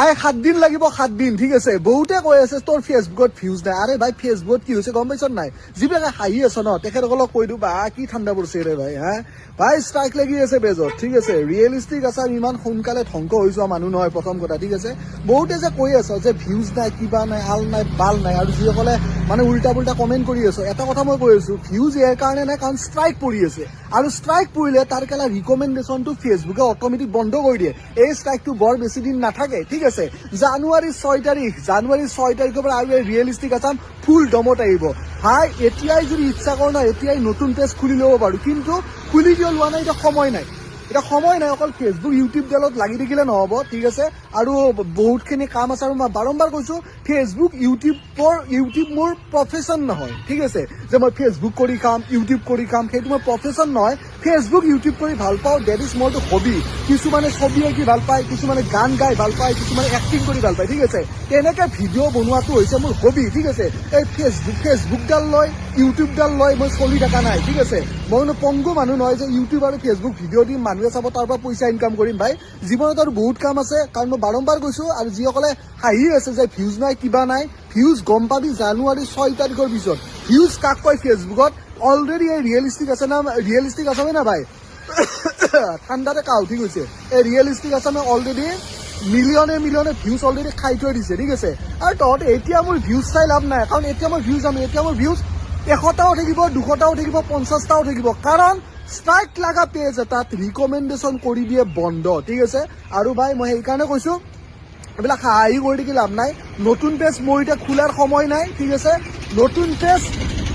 ভাই 7 দিন লাগিব 7 দিন ঠিক আছে বহুতে কৈ আছে তোৰ ফেচবুকত ভিউজ নাই আৰে ভাই ফেচবুকত কি হৈছে গম পাইছ নাই যিবিলাকে হাঁহি আছে ন তেখেতসকলক কৈ দিওঁ বা কি ঠাণ্ডা পৰিছে ৰে ভাই হা ভাই ষ্ট্ৰাইক লাগি আছে বেজত ঠিক আছে ৰিয়েলিষ্টিক আছাম ইমান সোনকালে ধ্বংস হৈ যোৱা মানুহ নহয় প্ৰথম কথা ঠিক আছে বহুতে যে কৈ আছে যে ভিউজ নাই কিবা নাই আল নাই বাল নাই আৰু যিসকলে মানে উল্টা পুল্টা কমেণ্ট কৰি আছে এটা কথা মই কৈ আছো ভিউজ ইয়াৰ কাৰণে নাই কাৰণ ষ্ট্ৰাইক পৰি আছে আৰু ষ্ট্ৰাইক পৰিলে তাৰ কেলা ৰিকমেণ্ডেশ্যনটো ফেচবুকে অট'মেটিক বন্ধ কৰি দিয়ে এই ষ্ট্ৰাইকটো বৰ বেছি দিন নাথাকে ঠিক আছে জানুৱাৰী 6 তাৰিখৰ পৰা আৰু ৰিয়েলিষ্টিক আছাম ফুল দমত আহিব ভাই এতিয়াই যদি ইচ্ছা কৰোঁ না এতিয়াই নতুন পেজ খুলি ল'ব পাৰোঁ কিন্তু খুলি কিয় লোৱা নাই এতিয়া সময় নাই অকল ফেচবুক ইউটিউব ডালত লাগি থাকিলে নহ'ব ঠিক আছে আৰু বহুতখিনি কাম আছে আৰু মই বাৰম্বাৰ কৈছোঁ ফেচবুক ইউটিউব মোৰ প্ৰফেশ্যন নহয় ঠিক আছে যে মই ফেচবুক কৰি খাম ইউটিউব কৰি খাম সেইটো মোৰ প্ৰফেশ্যন নহয় ফেচবুক ইউটিউব কৰি ভাল পাওঁ ডেট ইজ মোৰ হবি কিছুমানে ছবি আঁকি ভাল পায় কিছুমানে গান গাই ভাল পায় কিছুমানে এক্টিং কৰি ভাল পায় ঠিক আছে তেনেকৈ ভিডিঅ' বনোৱাটো হৈছে মোৰ হবি ঠিক আছে এই ফেচবুকডাল লৈ ইউটিউবডাল লৈ মই চলি থকা নাই ঠিক আছে মই কোনো পংগু মানুহ নহয় যে ইউটিউব আৰু ফেচবুক ভিডিঅ' দিম মানুহে চাব তাৰ পৰা পইচা ইনকাম কৰিম ভাই জীৱনত আৰু বহুত কাম আছে কাৰণ মই বাৰম্বাৰ কৈছোঁ আৰু যিসকলে হাঁহি আছে যে ভিউজ নাই কিবা নাই ভিউজ গম পাবি জানুৱাৰী 6 তাৰিখৰ পিছত ভিউজ কাক কয় ফেচবুকত অলৰেডি এই ৰিয়েলিষ্টিক আছামে না ভাই ঠাণ্ডাতে কাহ উঠি গৈছে এই ৰিয়েলিষ্টিক আছামে অলৰেডি মিলিয়নে ভিউজ অলৰেডি খাই থৈ দিছে ঠিক আছে আৰু তহঁতে এতিয়া মোৰ ভিউজ চাই লাভ নাই কাৰণ এতিয়া মোৰ ভিউজ 100টাও থাকিব 200টাও থাকিব 50টাও থাকিব কাৰণ ষ্ট্ৰাইক লগা পেজ এটাত ৰিকমেণ্ডেশ্যন কৰি দিয়ে বন্ধ ঠিক আছে আৰু ভাই মই সেইকাৰণে কৈছোঁ এইবিলাক হাঁহি কৰি থাকি লাভ নাই নতুন পেজ মোৰ এতিয়া খোলাৰ সময় নাই ঠিক আছে নতুন পেজ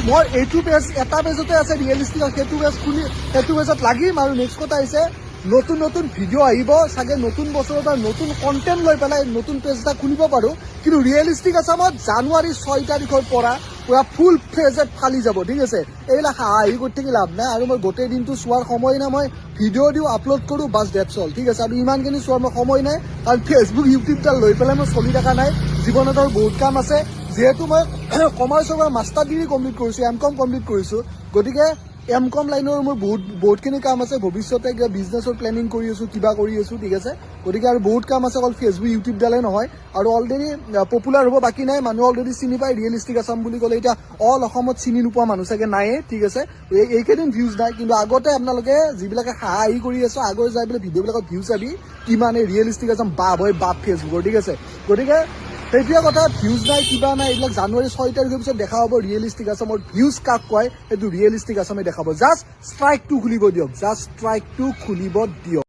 মই এইটো পেজ এটা পেজতে আছে ৰিয়েলিষ্টিক সেইটো পেজত লাগিম আৰু নেক্সট কথা হৈছে নতুন ভিডিঅ' আহিব চাগে নতুন বছৰৰ পৰা নতুন কণ্টেণ্ট লৈ পেলাই নতুন পেজ এটা খুলিব পাৰোঁ কিন্তু ৰিয়েলিষ্টিক আছামত জানুৱাৰী 6 তাৰিখৰ পৰা পুৰা ফুল ফ্লেজত ফালি যাব ঠিক আছে এইবিলাক হাঁহি কৰি থাকি লাভ নাই আৰু মই গোটেই দিনটো চোৱাৰ সময় নাই মই ভিডিঅ' দিওঁ আপলোড কৰোঁ বাছ ডেটছ অল ঠিক আছে আৰু ইমানখিনি চোৱাৰ মই সময় নাই কাৰণ ফেচবুক ইউটিউবডাল লৈ পেলাই মই চলি থকা নাই জীৱনত আৰু বহুত কাম আছে যিহেতু মই কমাৰ্চৰ পৰা মাষ্টাৰ ডিগ্ৰী কমপ্লিট কৰিছোঁ M.Com কমপ্লিট কৰিছোঁ গতিকে M.Com লাইনৰ মোৰ বহুতখিনি কাম আছে ভৱিষ্যতে কিবা বিজনেছৰ প্লেনিং কৰি আছোঁ কিবা কৰি আছোঁ ঠিক আছে গতিকে আৰু বহুত কাম আছে অকল ফেচবুক ইউটিউবডালে নহয় আৰু অলৰেডি পপুলাৰ হ'ব বাকী নাই মানুহে অলৰেডি চিনি পায় ৰিয়েলিষ্টিক আছাম বুলি ক'লে এতিয়া অল অসমত চিনি নোপোৱা মানুহ চাগে নায়ে ঠিক আছে এইকেইদিন ভিউজ নাই কিন্তু আগতে আপোনালোকে যিবিলাকে হাঁহি কৰি আছে আগৰ যাই পেলাই ভিডিঅ'বিলাকত ভিউজ চাবি কিমান এই ৰিয়েলিষ্টিক আছাম বাপ ফেচবুকৰ ঠিক আছে গতিকে সেইটোৱে কথা ভিউজ নাই কিবা নাই এইবিলাক জানুৱাৰী 6 তাৰিখৰ পিছত দেখা হ'ব ৰিয়েলিষ্টিক আছামৰ ভিউজ কাক কয় সেইটো ৰিয়েলিষ্টিক আছামে দেখাব জাষ্ট ষ্ট্ৰাইকটো খুলিব দিয়ক